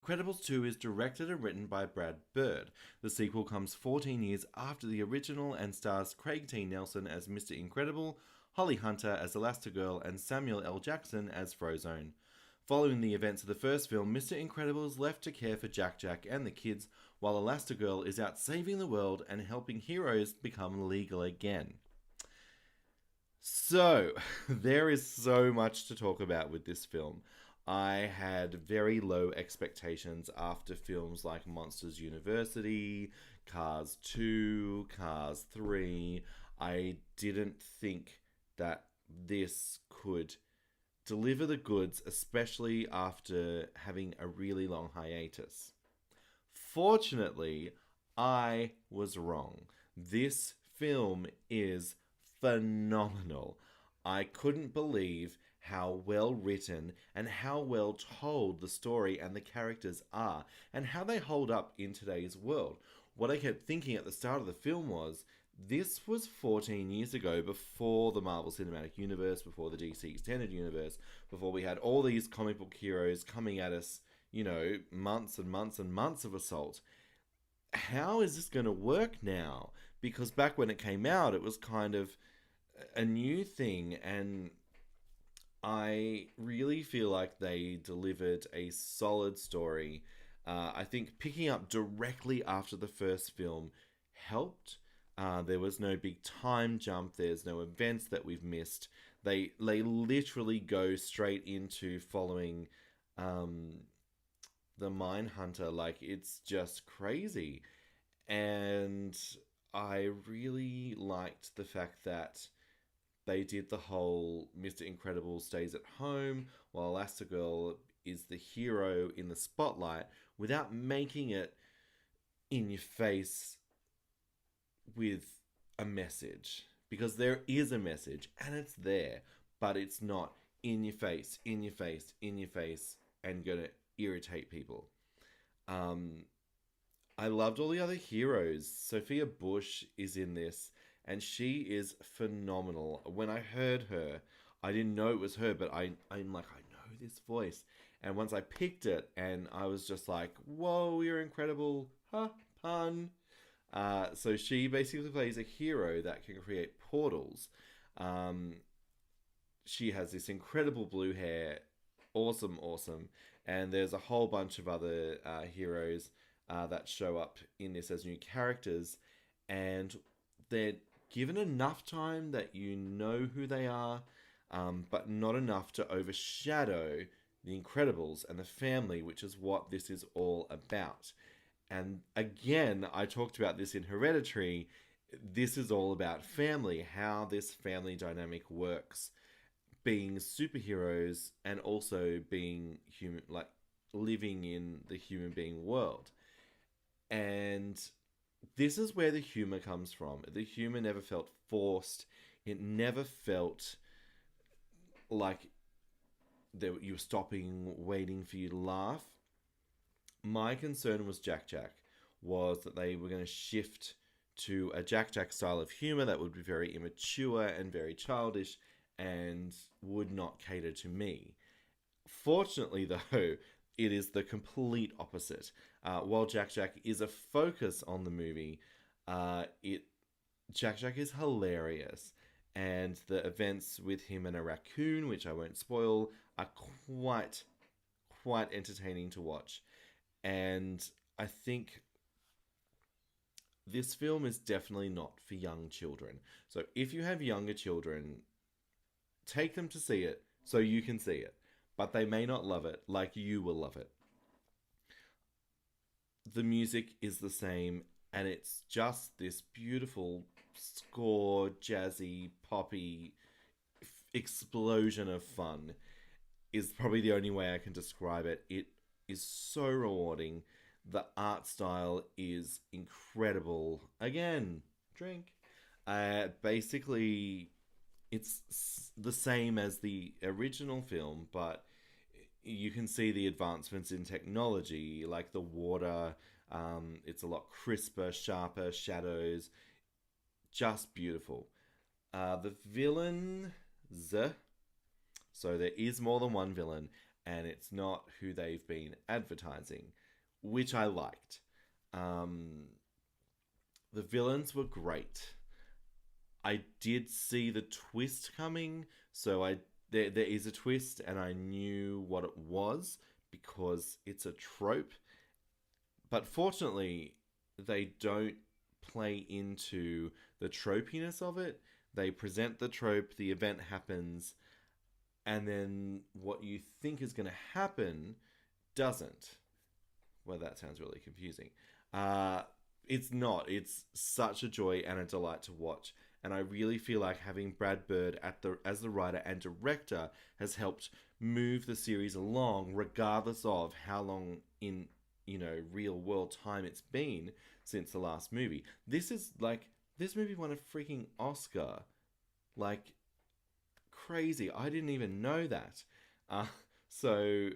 Incredibles 2 is directed and written by Brad Bird. The sequel comes 14 years after the original and stars Craig T. Nelson as Mr. Incredible, Holly Hunter as Elastigirl, and Samuel L. Jackson as Frozone. Following the events of the first film, Mr. Incredible is left to care for Jack Jack and the kids, while Elastigirl is out saving the world and helping heroes become legal again. So, there is so much to talk about with this film. I had very low expectations after films like Monsters University, Cars 2, Cars 3. I didn't think that this could deliver the goods, especially after having a really long hiatus. Fortunately, I was wrong. This film is phenomenal. I couldn't believe how well written and how well told the story and the characters are, and how they hold up in today's world. What I kept thinking at the start of the film was this was 14 years ago, before the Marvel Cinematic Universe, before the DC Extended Universe, before we had all these comic book heroes coming at us, months and months and months of assault. How is this going to work now? Because back when it came out, it was kind of a new thing, and I really feel like they delivered a solid story. I think picking up directly after the first film helped. There was no big time jump. There's no events that we've missed. They literally go straight into following the Mine Hunter. Like, it's just crazy. And I really liked the fact that they did the whole Mr. Incredible stays at home while Elastigirl is the hero in the spotlight, without making it in your face with a message. Because there is a message and it's there, but it's not in your face, in your face, in your face, and gonna irritate people. Um, I loved all the other heroes. Sophia Bush is in this, and she is phenomenal. When I heard her, I didn't know it was her, but I'm like, I know this voice. And once I picked it, and I was just like, whoa, you're incredible. Huh, pun. So she basically plays a hero that can create portals. Um, she has this incredible blue hair. Awesome, awesome. And there's a whole bunch of other heroes that show up in this as new characters. And they're given enough time that you know who they are, but not enough to overshadow the Incredibles and the family, which is what this is all about. And again, I talked about this in Hereditary. This is all about family, how this family dynamic works, being superheroes and also being human, like living in the human being world. And this is where the humor comes from. The humor never felt forced. It never felt like that you were stopping, waiting for you to laugh. My concern was Jack Jack, was that they were going to shift to a Jack Jack style of humor that would be very immature and very childish and would not cater to me. Fortunately, though, it is the complete opposite. While Jack Jack is a focus on the movie, it Jack Jack is hilarious, and the events with him and a raccoon, which I won't spoil, are quite entertaining to watch. And I think this film is definitely not for young children. So if you have younger children, take them to see it so you can see it. But they may not love it like you will love it. The music is the same, and it's just this beautiful score, jazzy, poppy explosion of fun. Is probably the only way I can describe it. It is so rewarding. The art style is incredible. Again, drink. Basically, it's the same as the original film, but you can see the advancements in technology, like the water. It's a lot crisper, sharper, shadows, just beautiful. The villain, so there is more than one villain, and it's not who they've been advertising, which I liked. Um, the villains were great. I did see the twist coming, so there is a twist, and I knew what it was because it's a trope. But fortunately, they don't play into the tropiness of it. They present the trope, the event happens, and then what you think is going to happen doesn't. Well, that sounds really confusing. Uh, it's not. It's such a joy and a delight to watch. And I really feel like having Brad Bird as the writer and director has helped move the series along, regardless of how long in real world time it's been since the last movie. This movie won a freaking Oscar, like crazy. I didn't even know that. Uh, so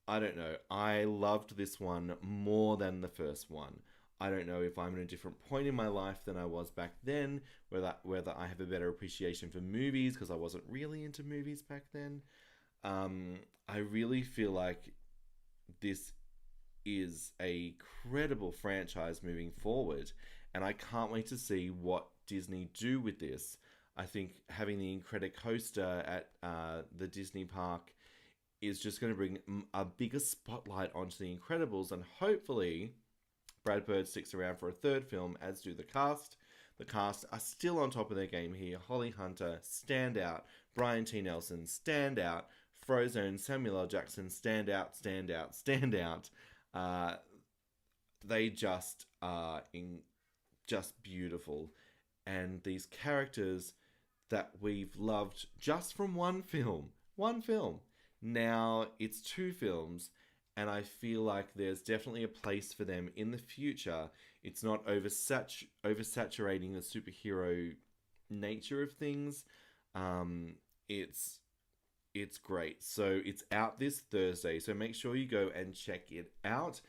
I don't know. I loved this one more than the first one. I don't know if I'm in a different point in my life than I was back then, whether I have a better appreciation for movies because I wasn't really into movies back then. I really feel like this is a credible franchise moving forward, and I can't wait to see what Disney do with this. I think having the Incredicoaster at the Disney park is just going to bring a bigger spotlight onto the Incredibles, and hopefully Brad Bird sticks around for a third film, as do the cast. The cast are still on top of their game here. Holly Hunter, stand out. Brian T. Nelson, stand out. Frozone, Samuel L. Jackson, stand out, stand out, stand out. Uh, they just are just beautiful. And these characters that we've loved just from one film. Now it's two films, and I feel like there's definitely a place for them in the future. It's not oversaturating the superhero nature of things. Um, it's it's great. So it's out this Thursday. So make sure you go and check it out.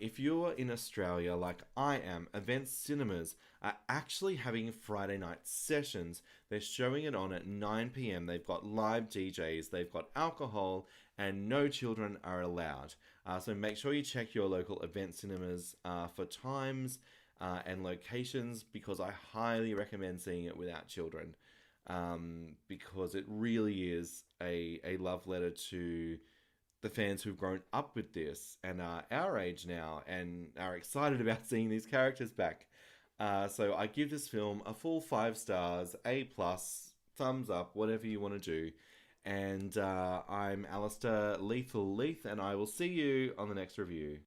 If you're in Australia, like I am, Event Cinemas are actually having Friday night sessions. They're showing it on at 9 p.m. They've got live DJs, they've got alcohol, and no children are allowed. So make sure you check your local Event Cinemas for times and locations because I highly recommend seeing it without children because it really is a love letter to the fans who've grown up with this and are our age now and are excited about seeing these characters back. So I give this film a full 5 stars, A plus, thumbs up, whatever you want to do. And I'm Alistair Lethal Leith, and I will see you on the next review.